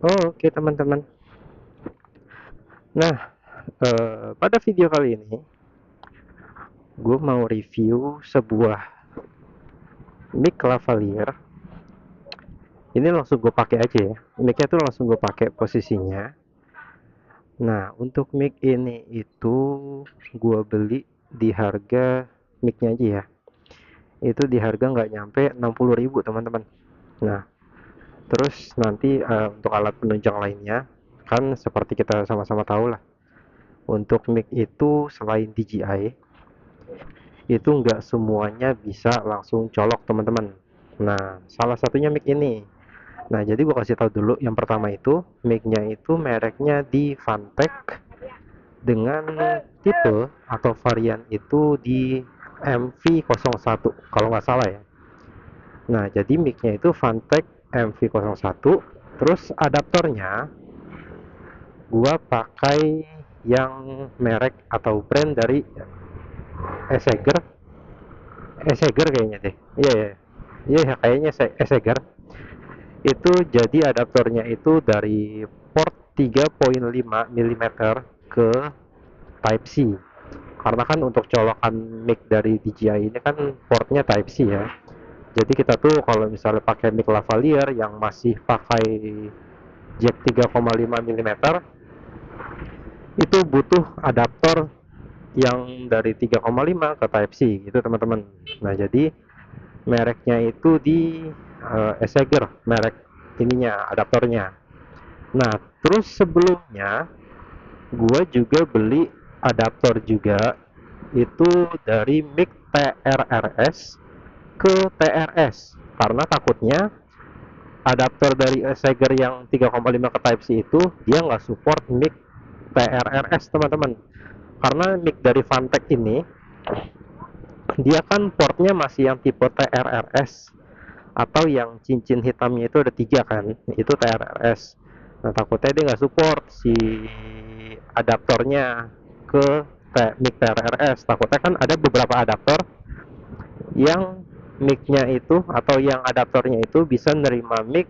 Oke teman-teman. Nah, pada video kali ini gue mau review sebuah mic lavalier. Ini langsung gue pakai aja ya. Micnya tuh langsung gue pakai posisinya. Nah, untuk mic ini itu gue beli di harga micnya aja ya. Itu di harga nggak nyampe 60.000 teman-teman. Nah, terus nanti untuk alat penunjang lainnya kan seperti kita sama-sama tahu lah. Untuk mic itu selain DJI itu nggak semuanya bisa langsung colok teman-teman. Nah, salah satunya mic ini. Nah, jadi gua kasih tahu dulu. Yang pertama itu mic-nya itu mereknya di Fantech dengan tipe atau varian itu di MV01 kalau nggak salah ya. Nah, jadi mic-nya itu Fantech MV01. Terus adaptornya gua pakai yang merek atau brand dari Eseger. Eseger kayaknya deh. Iya ya. Iya ya, kayaknya Eseger. Itu jadi adaptornya itu dari port 3,5 mm ke Type C. Karena kan untuk colokan mic dari DJI ini kan portnya Type C ya. Jadi kita tuh kalau misalnya pakai mic lavalier yang masih pakai jack 3,5 mm itu butuh adaptor yang dari 3,5 ke Type C gitu teman-teman. Nah, jadi mereknya itu di Eseger, merek ininya adaptornya. Nah, terus sebelumnya gue juga beli adaptor juga itu dari mic TRRS ke TRS karena takutnya adaptor dari Eseger yang 3,5 ke Type C itu dia nggak support mic TRRS teman-teman, karena mic dari Fantech ini dia kan portnya masih yang tipe TRRS atau yang cincin hitamnya itu ada tiga kan, itu TRRS. Nah, takutnya dia nggak support si adaptornya ke mic TRRS. Takutnya kan ada beberapa adaptor yang mic-nya itu atau yang adaptornya itu bisa nerima mic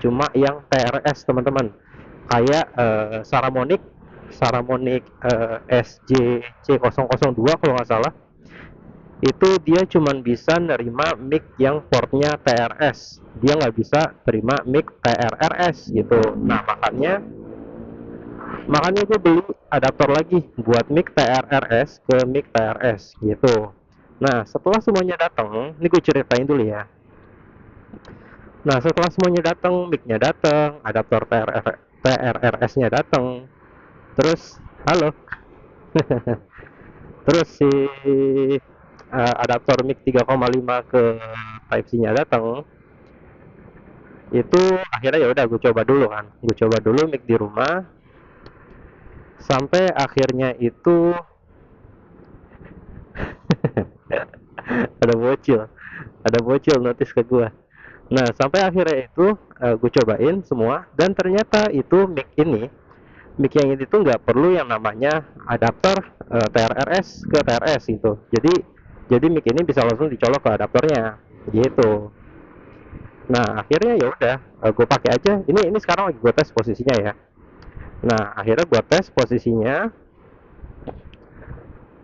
cuma yang TRS teman-teman, kayak Saramonic Saramonic SJC002 kalau nggak salah. Itu dia cuman bisa nerima mic yang portnya TRS, dia nggak bisa terima mic TRRS gitu. Nah, makanya gue beli adaptor lagi buat mic TRRS ke mic TRS gitu. Nah, setelah semuanya datang, ini gue ceritain dulu ya. Nah, setelah semuanya datang, mic-nya datang, adaptor TRRS-nya datang, terus halo, terus si adaptor mic 3,5 ke Type C-nya datang. Itu akhirnya ya udah gue coba dulu kan, gue coba dulu mic di rumah sampai akhirnya itu ada bocil ada bocil notice ke gue. Nah, sampai akhirnya itu gue cobain semua dan ternyata itu mic yang ini tuh nggak perlu yang namanya adaptor TRRS ke TRS gitu. Jadi mic ini bisa langsung dicolok ke adaptornya gitu. Nah, akhirnya ya udah gue pakai aja. Ini sekarang lagi gue tes posisinya ya. Nah, akhirnya gue tes posisinya.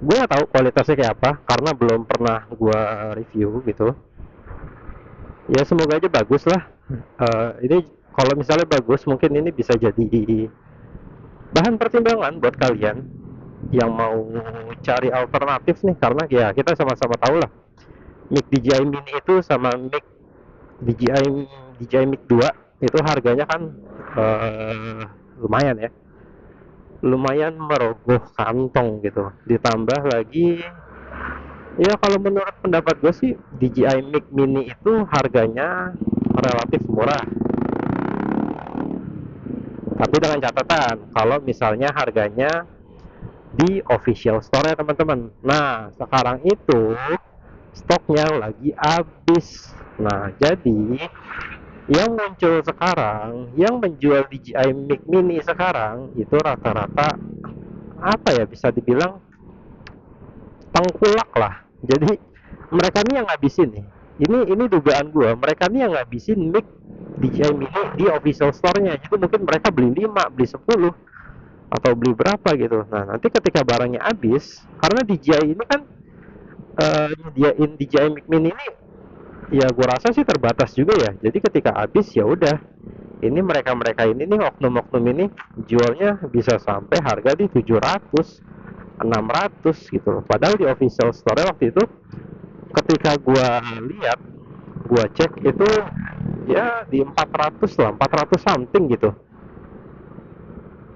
Gue nggak tahu kualitasnya kayak apa karena belum pernah gue review gitu. Ya semoga aja bagus lah. Ini kalau misalnya bagus mungkin ini bisa jadi bahan pertimbangan buat kalian yang mau cari alternatif nih, karena ya kita sama-sama tahu lah mic DJI Mini itu sama mic DJI Mic 2 itu harganya kan lumayan ya, lumayan merogoh kantong gitu. Ditambah lagi ya kalau menurut pendapat gue sih DJI Mic Mini itu harganya relatif murah, tapi dengan catatan kalau misalnya harganya di official store ya teman-teman. Nah, sekarang itu stoknya lagi habis. Nah, jadi yang muncul sekarang, yang menjual DJI Mic Mini sekarang itu rata-rata apa ya, bisa dibilang tengkulak lah. Jadi mereka ini yang ngabisin nih. Ini dugaan gue, mereka nih yang ngabisin mic DJI Mini di official store-nya. Jadi mungkin mereka beli 5, beli 10, atau beli berapa gitu. Nah, nanti ketika barangnya habis, karena DJI ini kan nyediain DJI Mic Mini ini, ya gue rasa sih terbatas juga ya. Jadi ketika habis ya udah, ini mereka-mereka ini nih, oknum-oknum ini jualnya bisa sampai harga di 700, 600 gitu loh. Padahal di official store waktu itu ketika gua lihat, gua cek itu ya di 400 lah, 400 something gitu.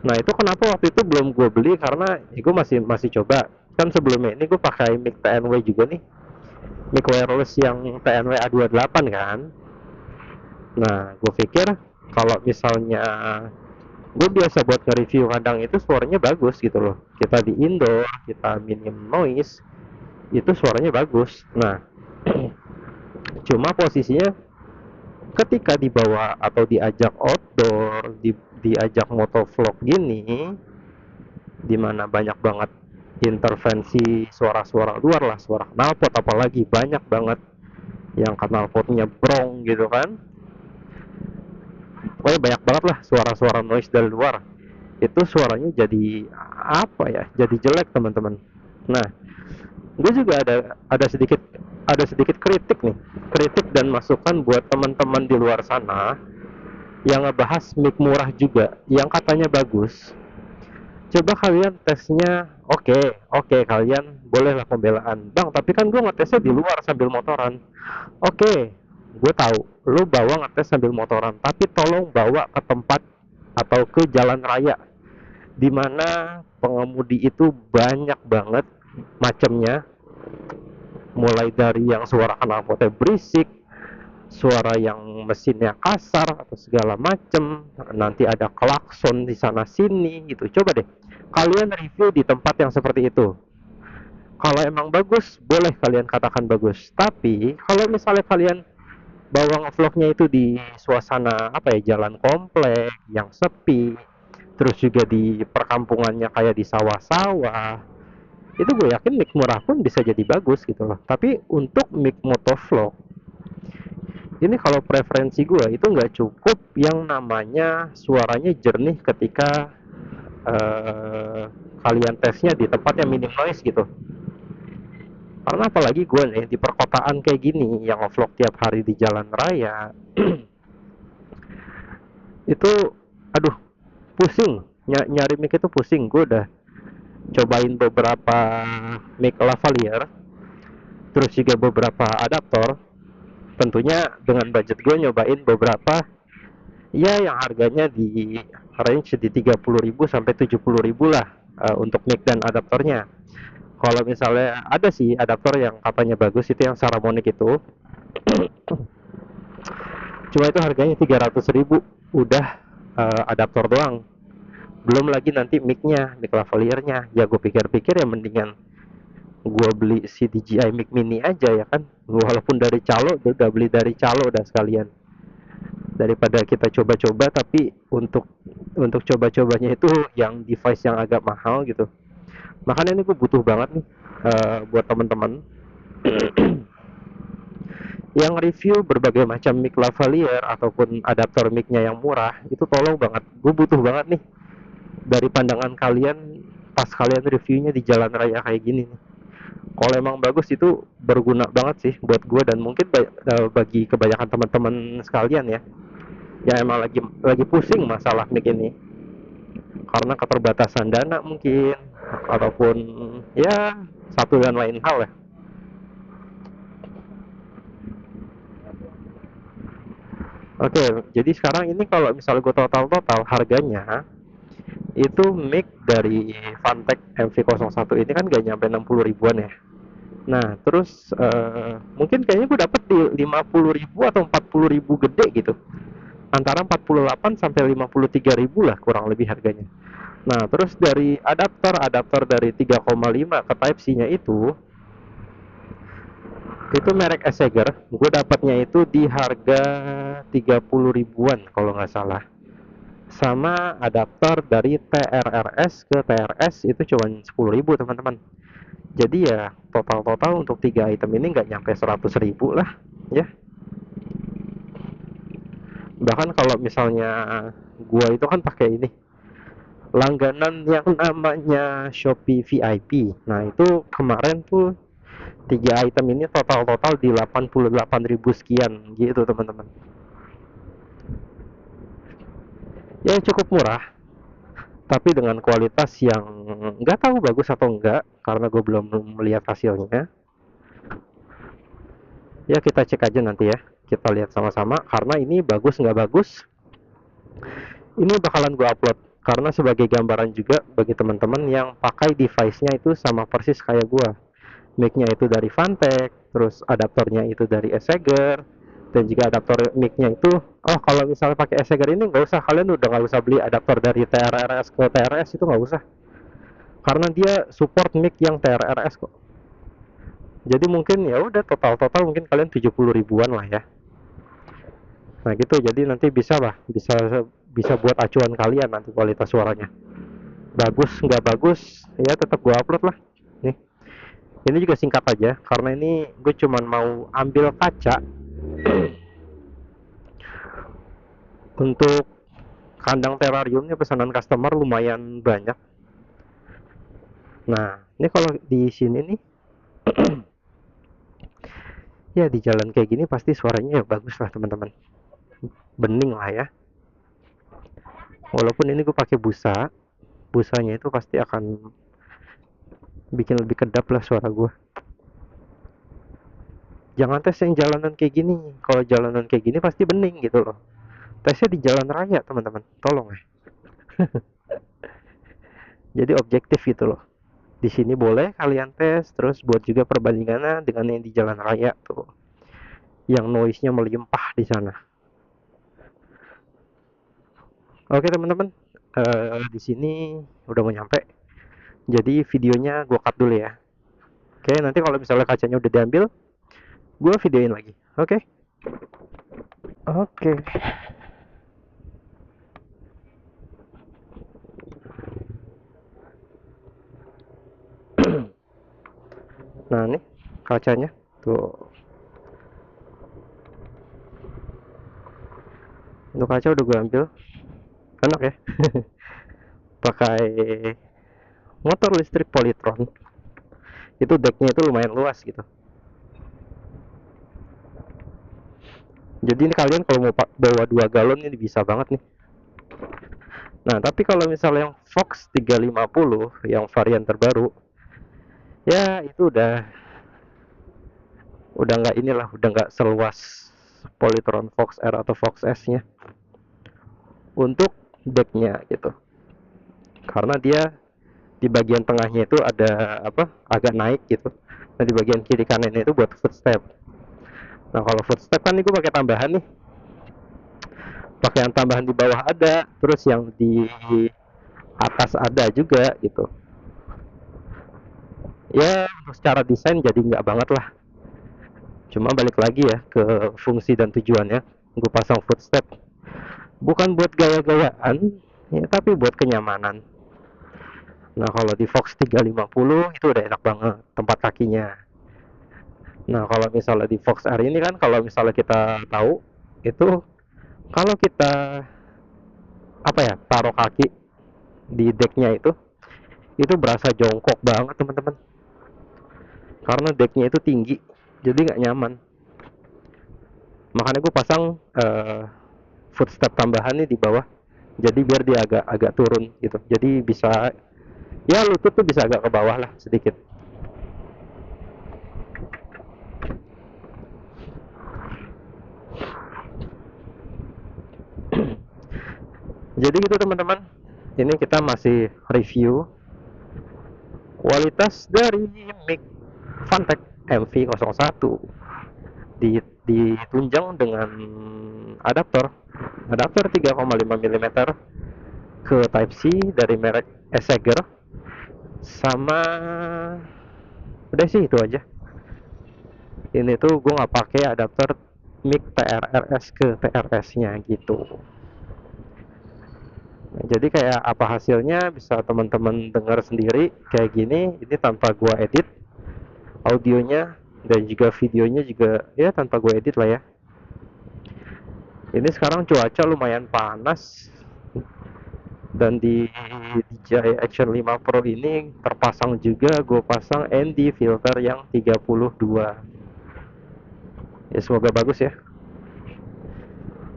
Nah, itu kenapa waktu itu belum gue beli, karena ya gue masih masih coba. Kan sebelumnya ini gue pakai mic TNW juga nih, mic wireless yang TNW A28 kan. Nah, gue pikir kalau misalnya gue biasa buat nge-review kandang itu suaranya bagus gitu loh. Kita di indoor, kita minim noise, itu suaranya bagus. Nah, cuma posisinya ketika dibawa atau diajak outdoor, diajak motovlog gini, dimana banyak banget intervensi suara-suara luar lah, suara knalpot apalagi banyak banget yang knalpotnya brong gitu kan. Pokoknya banyak banget lah suara-suara noise dari luar. Itu suaranya jadi apa ya? Jadi jelek teman-teman. Nah, gue juga ada sedikit kritik nih, kritik dan masukan buat teman-teman di luar sana yang ngebahas mic murah juga yang katanya bagus. Coba kalian tesnya, oke, kalian bolehlah pembelaan bang, tapi kan gue ngetesnya di luar sambil motoran. Oke, gue tahu lo bawa ngetes sambil motoran, tapi tolong bawa ke tempat atau ke jalan raya di mana pengemudi itu banyak banget macamnya, mulai dari yang suara knalpotnya berisik, suara yang mesinnya kasar atau segala macem, nanti ada klakson di sana sini gitu. Coba deh kalian review di tempat yang seperti itu. Kalau emang bagus, boleh kalian katakan bagus. Tapi kalau misalnya kalian bawa ngevlognya itu di suasana apa ya, jalan komplek yang sepi, terus juga di perkampungannya kayak di sawah-sawah, itu gue yakin mic murah pun bisa jadi bagus gitu loh. Tapi untuk mic motovlog ini, kalau preferensi gue itu nggak cukup yang namanya suaranya jernih ketika kalian tesnya di tempat yang minim noise gitu. Karena apalagi gue nih di perkotaan kayak gini yang vlog tiap hari di jalan raya, itu aduh pusing, nyari mic itu pusing. Gue udah cobain beberapa mic lavalier, terus juga beberapa adaptor, tentunya dengan budget gue nyobain beberapa ya yang harganya di range di 30.000 sampai 70.000 lah, untuk mic dan adaptornya. Kalau misalnya ada sih adaptor yang katanya bagus, itu yang Saramonic itu, cuma itu harganya 300.000 udah, adaptor doang. Belum lagi nanti micnya, mic lavaliernya. Ya gue pikir-pikir ya mendingan gue beli si DJI Mic Mini aja ya kan, walaupun dari calo, udah beli dari calo udah sekalian, daripada kita coba-coba tapi untuk coba-cobanya itu yang device yang agak mahal gitu. Makanya ini gue butuh banget nih, buat teman-teman yang review berbagai macam mic lavalier ataupun adaptor micnya yang murah, itu tolong banget, gue butuh banget nih dari pandangan kalian pas kalian reviewnya di jalan raya kayak gini nih. Kalau emang bagus itu berguna banget sih buat gue, dan mungkin bagi kebanyakan teman-teman sekalian ya, yang emang lagi pusing masalah mic ini karena keterbatasan dana mungkin, ataupun ya satu dan lain hal ya. Oke, jadi sekarang ini kalau misalnya gue total harganya itu mic dari Fantech MV01 ini kan gak nyampe 60 ribuan ya. Nah, terus mungkin kayaknya gue dapet di 50.000 atau 40.000 gede gitu. Antara 48 sampai 53.000 lah kurang lebih harganya. Nah, terus dari adaptor dari 3,5 ke Type-C-nya itu merek Eseger, gue dapatnya itu di harga 30 ribuan kalau nggak salah. Sama adaptor dari TRRS ke TRS itu cuma 10.000 teman-teman. Jadi ya total-total untuk tiga item ini nggak nyampe 100.000 lah. ya. Bahkan kalau misalnya gua itu kan pakai ini langganan yang namanya Shopee VIP. Nah itu kemarin tuh 3 item ini total di 88.000 sekian gitu teman-teman. Ya cukup murah, tapi dengan kualitas yang nggak tahu bagus atau enggak karena gue belum melihat hasilnya. Ya kita cek aja nanti ya, kita lihat sama-sama karena ini bagus nggak bagus ini bakalan gue upload karena sebagai gambaran juga bagi teman-teman yang pakai device-nya itu sama persis kayak gue. Mic-nya itu dari Fantech, terus adaptornya itu dari Eseger, dan juga adaptor mic-nya itu, oh kalau misalnya pakai Eseger ini nggak usah, kalian udah nggak usah beli adaptor dari TRRS ke TRS, itu nggak usah karena dia support mic yang TRRS kok. Jadi mungkin ya udah total mungkin kalian 70 ribuan lah ya. Nah gitu, jadi nanti bisa lah, bisa bisa buat acuan kalian nanti kualitas suaranya. Bagus nggak bagus ya tetap gue upload lah. Nih, ini juga singkat aja karena ini gue cuman mau ambil kaca untuk kandang terrariumnya pesanan customer lumayan banyak. Nah ini kalau di sini nih ya di jalan kayak gini pasti suaranya ya bagus lah teman-teman, bening lah ya. Walaupun ini gue pakai busanya itu pasti akan bikin lebih kedap lah suara gue. Jangan tes yang jalanan kayak gini, kalau jalanan kayak gini pasti bening gitu loh. Tesnya di jalan raya teman-teman, tolong ya. Jadi objektif gitu loh. Di sini boleh kalian tes, terus buat juga perbandingannya dengan yang di jalan raya tuh, yang noise-nya melimpah di sana. Oke teman-teman, di sini udah mau nyampe. Jadi videonya gue cut dulu ya. Oke, nanti kalau misalnya kacanya udah diambil, gue videoin lagi. Oke. Oke. Nah nih kacanya tuh, untuk kaca udah gue ambil. Enak ya. Pakai motor listrik Polytron. Itu decknya itu lumayan luas gitu. Jadi ini kalian kalau mau bawa 2 galon ini bisa banget nih. Nah tapi kalau misalnya yang Fox 350 yang varian terbaru, ya itu udah nggak inilah, udah nggak seluas Polytron Fox R atau Fox S nya untuk decknya gitu, karena dia di bagian tengahnya itu ada apa, agak naik gitu. Nah di bagian kiri kanannya itu buat footstep. Nah kalau footstep kan ini gue pakai tambahan nih, pakai yang tambahan di bawah ada, terus yang di atas ada juga gitu. Ya secara desain jadi nggak banget lah, cuma balik lagi ya ke fungsi dan tujuannya. Gue pasang footstep bukan buat gaya-gayaan ya, tapi buat kenyamanan. Nah kalau di Fox 350 itu udah enak banget tempat kakinya. Nah kalau misalnya di Fox R ini kan, kalau misalnya kita tahu itu, kalau kita apa ya, taruh kaki di decknya itu berasa jongkok banget teman-teman, karena decknya itu tinggi, jadi nggak nyaman. Makanya gue pasang footstep tambahan nih di bawah, jadi biar dia agak turun gitu, jadi bisa ya lutut tuh bisa agak ke bawah lah sedikit. Jadi gitu teman-teman, ini kita masih review kualitas dari mic Fantech MV01 ditunjang dengan adaptor 3,5 mm ke Type C dari merek Eseger, sama udah sih itu aja. Ini tuh gue nggak pakai adapter mic TRRS ke TRS nya gitu. Nah, jadi kayak apa hasilnya bisa teman-teman dengar sendiri kayak gini, ini tanpa gua edit audionya dan juga videonya juga ya tanpa gue edit lah ya. Ini sekarang cuaca lumayan panas, dan di DJI Action 5 Pro ini terpasang juga, gue pasang ND filter yang 32. Ya semoga bagus ya.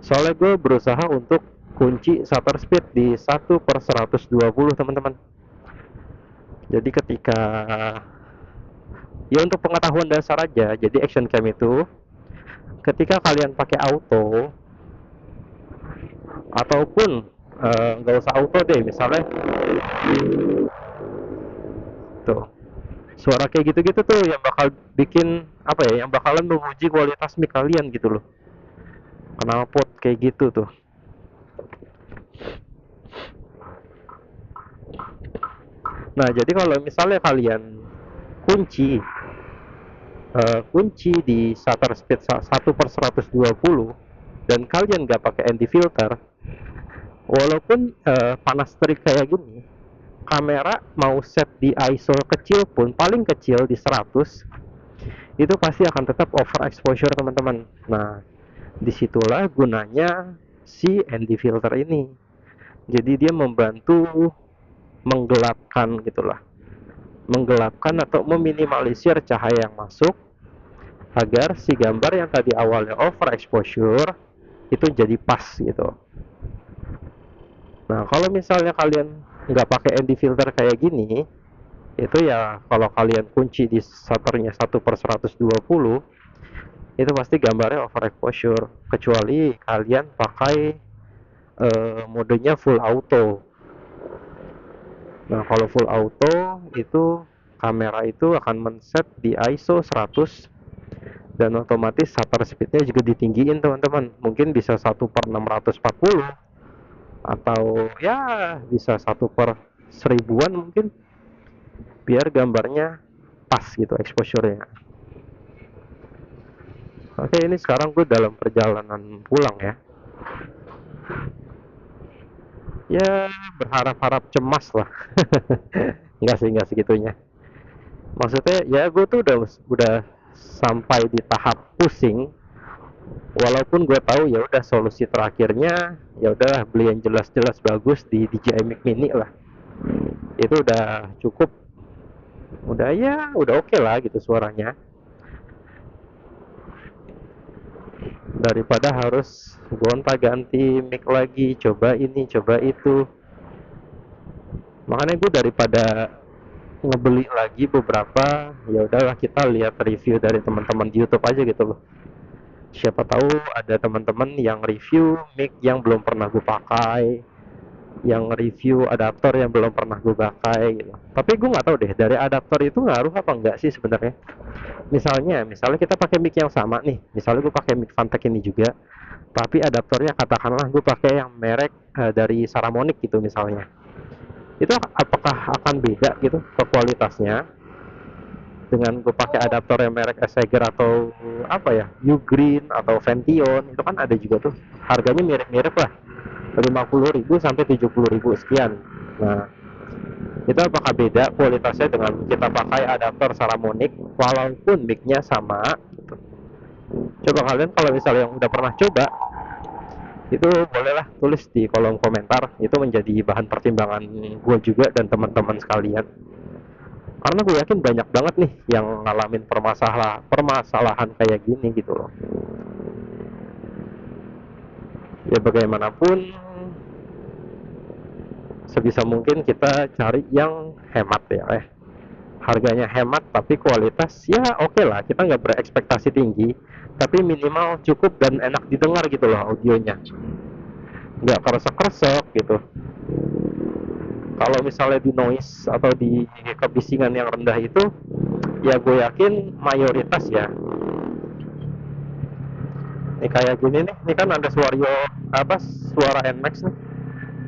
Soalnya gue berusaha untuk kunci shutter speed di 1/120 teman-teman. Jadi ketika, ya untuk pengetahuan dasar aja, jadi action cam itu ketika kalian pakai auto ataupun nggak usah auto deh, misalnya tuh suara kayak gitu-gitu tuh yang bakal bikin apa ya, yang bakalan menguji kualitas mic kalian gitu loh, knalpot kayak gitu tuh. Nah jadi kalau misalnya kalian kunci kunci di shutter speed 1/120 dan kalian nggak pakai ND filter, walaupun panas terik kayak gini, kamera mau set di ISO kecil pun, paling kecil di 100, itu pasti akan tetap overexposure teman-teman. Nah disitulah gunanya si ND filter ini. Jadi dia membantu menggelapkan gitulah, menggelapkan atau meminimalisir cahaya yang masuk agar si gambar yang tadi awalnya overexposure itu jadi pas gitu. Nah kalau misalnya kalian nggak pakai ND filter kayak gini, itu ya kalau kalian kunci di shutternya 1/120, itu pasti gambarnya overexposure, kecuali kalian pakai modenya full auto. Nah kalau full auto itu kamera itu akan men-set di ISO 100, dan otomatis shutter speednya juga ditinggiin teman-teman, mungkin bisa 1/640 atau ya bisa 1/1000-an mungkin, biar gambarnya pas gitu exposure-nya. Oke, ini sekarang gue dalam perjalanan pulang ya. Ya berharap-harap cemas lah. Enggak segitunya. Maksudnya ya gue tuh udah sampai di tahap pusing, walaupun gue tahu ya udah solusi terakhirnya ya udah beli yang jelas-jelas bagus di DJI Mic Mini lah. Itu udah cukup, udah ya udah oke lah gitu suaranya, daripada harus gonta-ganti mic lagi, coba ini coba itu. Makanya gue daripada ngebeli lagi beberapa, ya udahlah kita lihat review dari teman-teman di YouTube aja gitu loh. Siapa tahu ada teman-teman yang review mic yang belum pernah gue pakai, yang review adaptor yang belum pernah gue pakai gitu. Tapi gue nggak tahu deh dari adaptor itu ngaruh apa enggak sih sebenarnya. Misalnya kita pakai mic yang sama nih, misalnya gue pakai mic Fantech ini juga, tapi adaptornya katakanlah gue pakai yang merek dari Saramonic gitu misalnya, itu apakah akan beda gitu ke kualitasnya dengan gue pakai adaptor yang merek Sager atau apa ya, Ugreen atau Vention? Itu kan ada juga tuh harganya mirip-mirip lah, 50.000 sampai 70.000 sekian. Nah itu apakah beda kualitasnya dengan kita pakai adaptor Saramonic walaupun micnya sama gitu. Coba kalian kalau misalnya yang udah pernah coba, itu bolehlah tulis di kolom komentar, itu menjadi bahan pertimbangan gue juga dan teman-teman sekalian, karena gue yakin banyak banget nih yang ngalamin permasalahan kayak gini gitu loh. Ya bagaimanapun sebisa mungkin kita cari yang hemat ya, harganya hemat tapi kualitas ya oke lah, kita nggak berekspektasi tinggi, tapi minimal cukup dan enak didengar gitu loh audionya, nggak keresek-keresek gitu. Kalau misalnya di noise atau di kebisingan yang rendah itu, ya gue yakin mayoritas ya ini kayak gini nih, ini kan ada suara NMAX nih,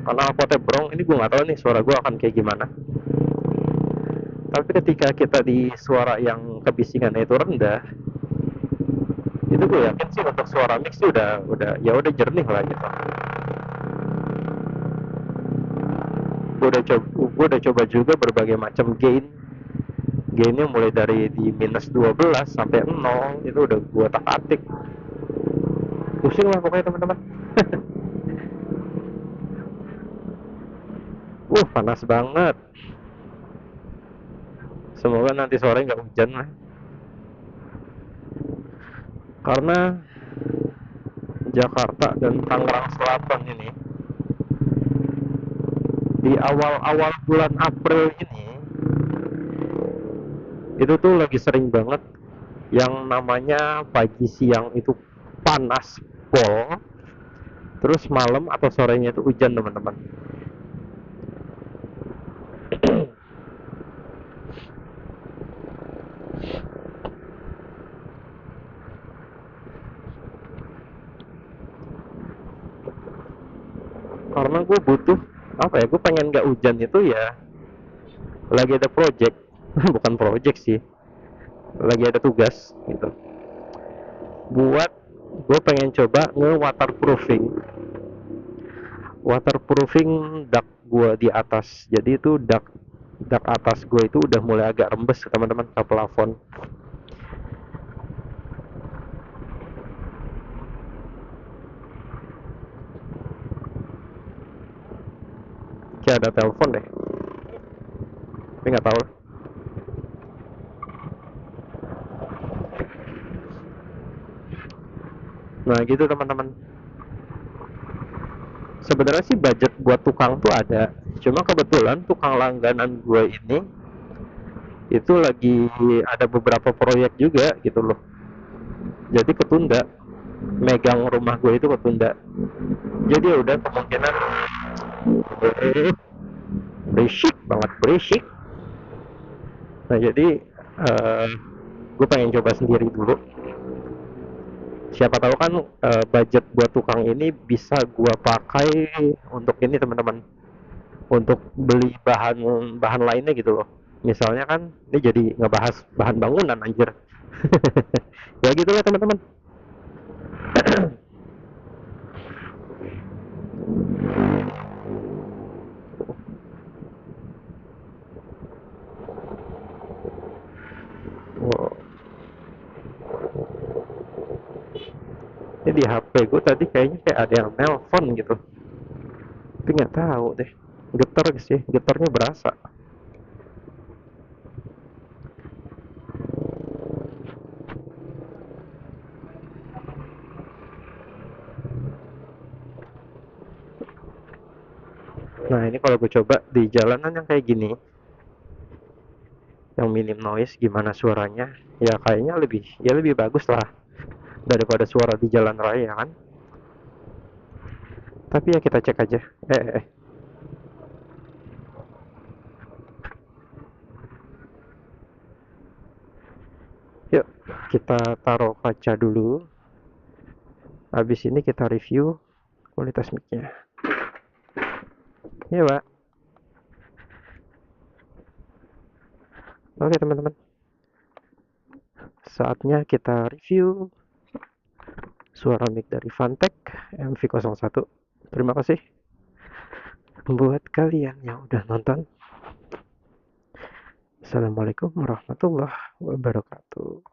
karena potnya brong, ini gue nggak tahu nih suara gue akan kayak gimana. Tapi ketika kita di suara yang kebisingannya itu rendah, itu gue yakin sih untuk suara mix sih udah jernih lah gitu. Gue udah coba juga berbagai macam gain, gainnya mulai dari di minus 12 sampai 0 itu udah gua tak-atik, pusing lah pokoknya teman-teman. Panas banget, semoga nanti sore nggak hujan lah, karena Jakarta dan Tangerang Selatan ini di awal-awal bulan April ini itu tuh lagi sering banget yang namanya pagi siang itu panas pol, terus malam atau sorenya itu hujan teman-teman. Karena gue butuh apa ya, gue pengen nggak hujan itu ya lagi ada project bukan project sih, lagi ada tugas gitu, buat gue pengen coba waterproofing dak gue di atas. Jadi itu dak dak atas gue itu udah mulai agak rembes teman-teman ke plafon. Kayak ada telepon deh, tapi nggak tahu. Nah gitu teman-teman, sebenarnya sih budget buat tukang tuh ada, cuma kebetulan tukang langganan gue ini itu lagi ada beberapa proyek juga gitu loh, jadi ketunda, megang rumah gue itu ketunda. Jadi ya udah kemungkinan berisik banget, berisik. Nah jadi gue pengen coba sendiri dulu, siapa tahu kan budget buat tukang ini bisa gue pakai untuk ini teman-teman, untuk beli bahan bahan lainnya gitu loh. Misalnya kan ini jadi ngebahas bahan bangunan anjir. Ya gitu ya teman-teman. Wow. Ini di HP gue tadi kayaknya kayak ada yang nelpon gitu, tapi nggak tahu deh, getar sih, getarnya berasa. Nah ini kalau gue coba di jalanan yang kayak gini, yang minim noise, gimana suaranya, ya kayaknya lebih bagus lah daripada suara di jalan raya kan. Tapi ya kita cek aja. Yuk kita taruh kaca dulu, habis ini kita review kualitas micnya ya pak. Oke teman-teman, saatnya kita review suara mic dari Fantech MV01. Terima kasih buat kalian yang udah nonton. Assalamualaikum warahmatullahi wabarakatuh.